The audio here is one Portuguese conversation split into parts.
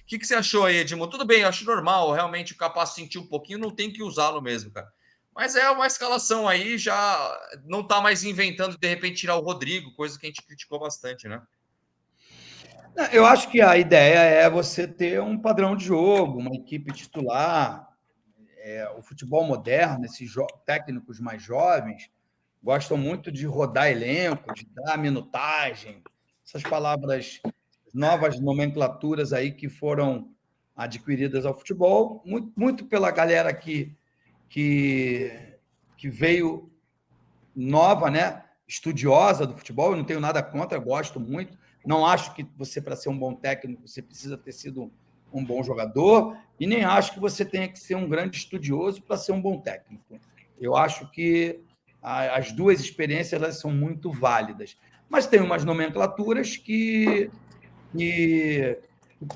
que você achou aí, Edmundo? Tudo bem, eu acho normal, realmente o Capasso sentiu um pouquinho, não tem que usá-lo mesmo, cara. Mas é uma escalação aí, já não tá mais inventando, de repente, tirar o Rodrigo, coisa que a gente criticou bastante, né? Eu acho que a ideia é você ter um padrão de jogo, uma equipe titular. O futebol moderno, esses técnicos mais jovens, gostam muito de rodar elenco, de dar minutagem, essas palavras, novas nomenclaturas aí que foram adquiridas ao futebol, muito, muito pela galera que, que veio nova, né? Estudiosa do futebol. Eu não tenho nada contra, eu gosto muito. Não acho que você, para ser um bom técnico, você precisa ter sido um bom jogador, e nem acho que você tenha que ser um grande estudioso para ser um bom técnico. Eu acho que as duas experiências elas são muito válidas. Mas tem umas nomenclaturas que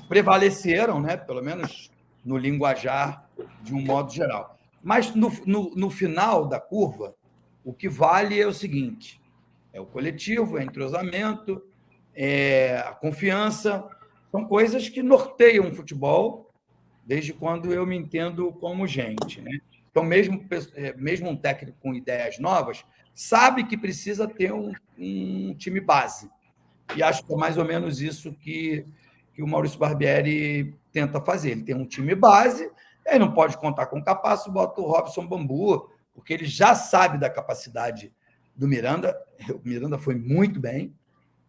prevaleceram, né? Pelo menos no linguajar, de um modo geral. Mas no final da curva, o que vale é o seguinte: é o coletivo, é o entrosamento, é a confiança. São coisas que norteiam o futebol desde quando eu me entendo como gente, né? Então, mesmo um técnico com ideias novas sabe que precisa ter um time base. E acho que é mais ou menos isso que o Maurício Barbieri tenta fazer. Ele tem um time base, aí não pode contar com o Capasso, bota o Robson Bambu, porque ele já sabe da capacidade do Miranda. O Miranda foi muito bem,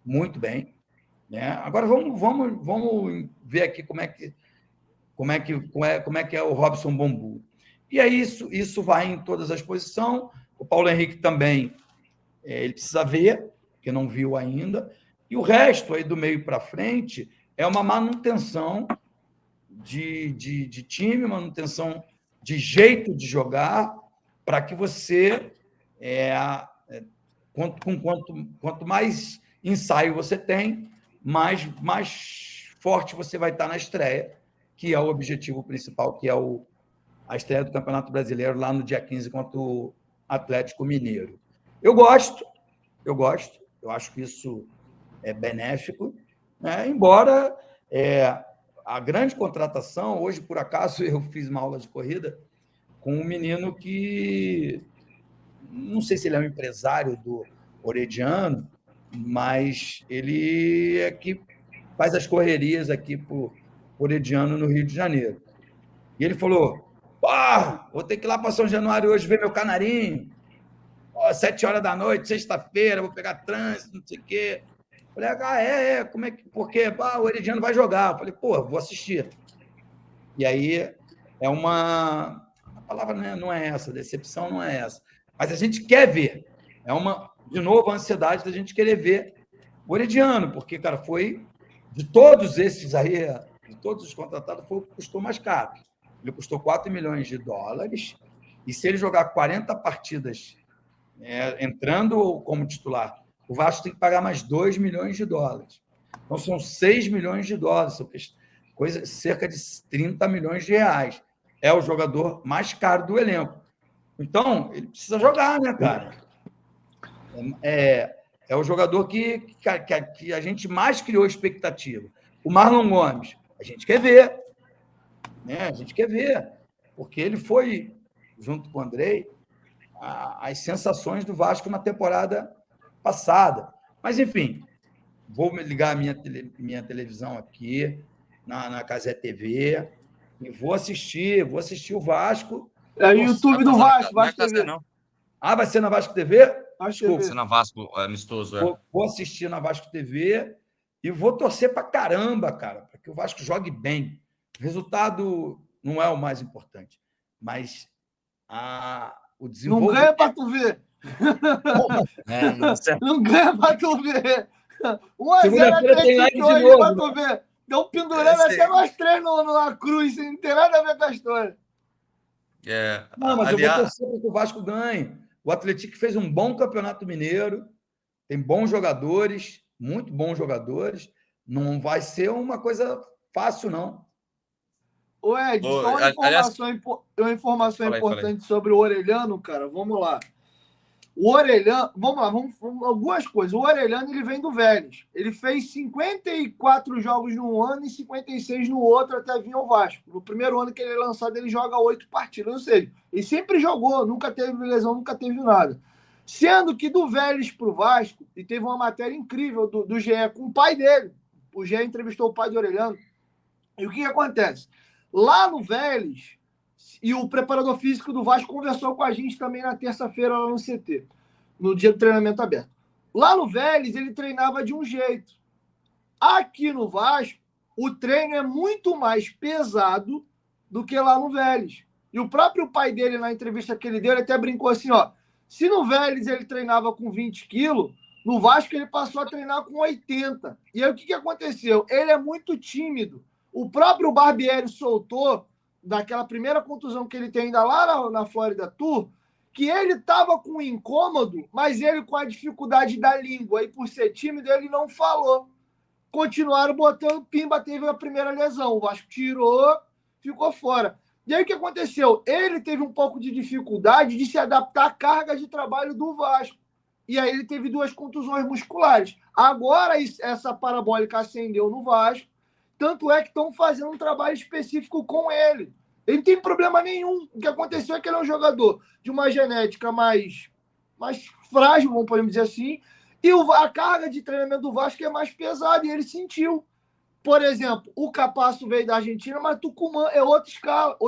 muito bem. Né? Agora vamos ver aqui como é que é o Robson Bambu. E aí isso vai em todas as posições. O Paulo Henrique também, ele precisa ver, que não viu ainda. E o resto, aí do meio para frente, é uma manutenção de time, manutenção de jeito de jogar, para que você, quanto mais ensaio você tem, mais forte você vai estar na estreia, que é o objetivo principal, que é a estreia do Campeonato Brasileiro lá no dia 15 contra o Atlético Mineiro. Eu gosto, eu acho que isso é benéfico, né? Embora a grande contratação, hoje, por acaso, eu fiz uma aula de corrida com um menino que, não sei se ele é um empresário do Orediano, mas ele é que faz as correrias aqui por Orediano, no Rio de Janeiro. E ele falou: vou ter que ir lá para São Januário hoje ver meu canarinho. 7 horas da noite, sexta-feira, vou pegar trânsito, não sei o quê. Falei, como é que. Porque o Herediano vai jogar. Falei, vou assistir. E aí é uma. A palavra não é essa, a decepção não é essa. Mas a gente quer ver. De novo, a ansiedade da gente querer ver o Herediano, porque, cara, foi. De todos esses aí, de todos os contratados, foi o que custou mais caro. Ele custou $4 milhões. E se ele jogar 40 partidas entrando como titular, o Vasco tem que pagar mais $2 milhões. Então, são $6 milhões, cerca de R$30 milhões. É o jogador mais caro do elenco. Então, ele precisa jogar, né, cara? É o jogador que a gente mais criou expectativa. O Marlon Gomes, a gente quer ver. Né? A gente quer ver. Porque ele foi, junto com o Andrei, as sensações do Vasco na temporada passada. Mas, enfim, vou ligar a minha televisão aqui, na Casé TV, e vou assistir o Vasco. É o YouTube do Vasco, Vasco TV. Não. Vai ser na Vasco TV? Desculpa. Vai ser na Vasco amistoso. Vou assistir na Vasco TV e vou torcer para caramba, cara, para que o Vasco jogue bem. O resultado não é o mais importante, mas o desenvolvimento... Não ganha para tu ver. Não ganha para tu ver. 1-0 tem live de hoje novo, para tu ver. Deu pendurando até nós três na cruz, não tem nada a ver com a história. Não, mas eu vou torcer para que o Vasco ganhe. O Atlético fez um bom campeonato mineiro, tem bons jogadores, muito bons jogadores. Não vai ser uma coisa fácil, não. Ô, Ed, só uma informação importante sobre o Orelhano, cara. Vamos lá. O Orelhano, vamos lá, vamos algumas coisas. O Orelhano, ele vem do Vélez. Ele fez 54 jogos num ano e 56 no outro até vir ao Vasco. No primeiro ano que ele é lançado, ele joga 8 partidas. Ou seja, ele sempre jogou, nunca teve lesão, nunca teve nada. Sendo que do Vélez para o Vasco, e teve uma matéria incrível do GE com o pai dele. O GE entrevistou o pai do Orelhano. E o que acontece? Lá no Vélez, e o preparador físico do Vasco conversou com a gente também na terça-feira lá no CT, no dia do treinamento aberto. Lá no Vélez, ele treinava de um jeito. Aqui no Vasco, o treino é muito mais pesado do que lá no Vélez. E o próprio pai dele, na entrevista que ele deu, ele até brincou assim, ó, se no Vélez ele treinava com 20 quilos, no Vasco ele passou a treinar com 80. E aí o que aconteceu? Ele é muito tímido. O próprio Barbieri soltou, daquela primeira contusão que ele tem ainda lá na Florida Tour, que ele estava com incômodo, mas ele com a dificuldade da língua e por ser tímido, ele não falou. Continuaram botando, pimba, teve a primeira lesão. O Vasco tirou, ficou fora. E aí o que aconteceu? Ele teve um pouco de dificuldade de se adaptar à carga de trabalho do Vasco. E aí ele teve 2 contusões musculares. Agora essa parabólica acendeu no Vasco. Tanto é que estão fazendo um trabalho específico com ele. Ele não tem problema nenhum. O que aconteceu é que ele é um jogador de uma genética mais frágil, vamos podemos dizer assim, e a carga de treinamento do Vasco é mais pesada, e ele sentiu. Por exemplo, o Capasso veio da Argentina, mas Tucumã é outra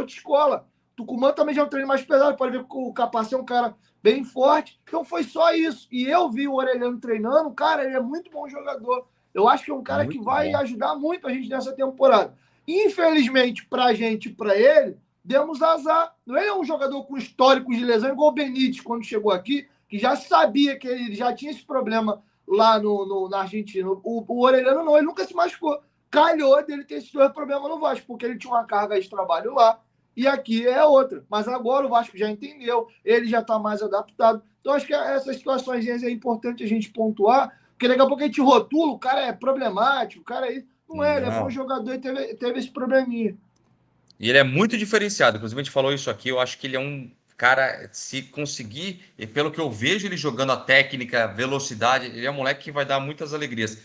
escola. Tucumã também já é um treino mais pesado, pode ver que o Capasso é um cara bem forte. Então foi só isso. E eu vi o Orelhano treinando, cara, ele é muito bom jogador. Eu acho que é um cara muito que vai ajudar muito a gente nessa temporada. Infelizmente, para a gente e para ele, demos azar. Ele é um jogador com histórico de lesão, igual o Benítez, quando chegou aqui, que já sabia que ele já tinha esse problema lá na Argentina. O Orelhano não, ele nunca se machucou. Calhou dele ter esse problema no Vasco, porque ele tinha uma carga de trabalho lá, e aqui é outra. Mas agora o Vasco já entendeu, ele já está mais adaptado. Então, acho que essas situações é importante a gente pontuar, porque daqui a pouco a gente rotula, o cara é problemático, o cara é... Não é, ele é bom jogador e teve esse probleminha. E ele é muito diferenciado. Inclusive, a gente falou isso aqui. Eu acho que ele é um cara, se conseguir, e pelo que eu vejo ele jogando a técnica, velocidade, ele é um moleque que vai dar muitas alegrias.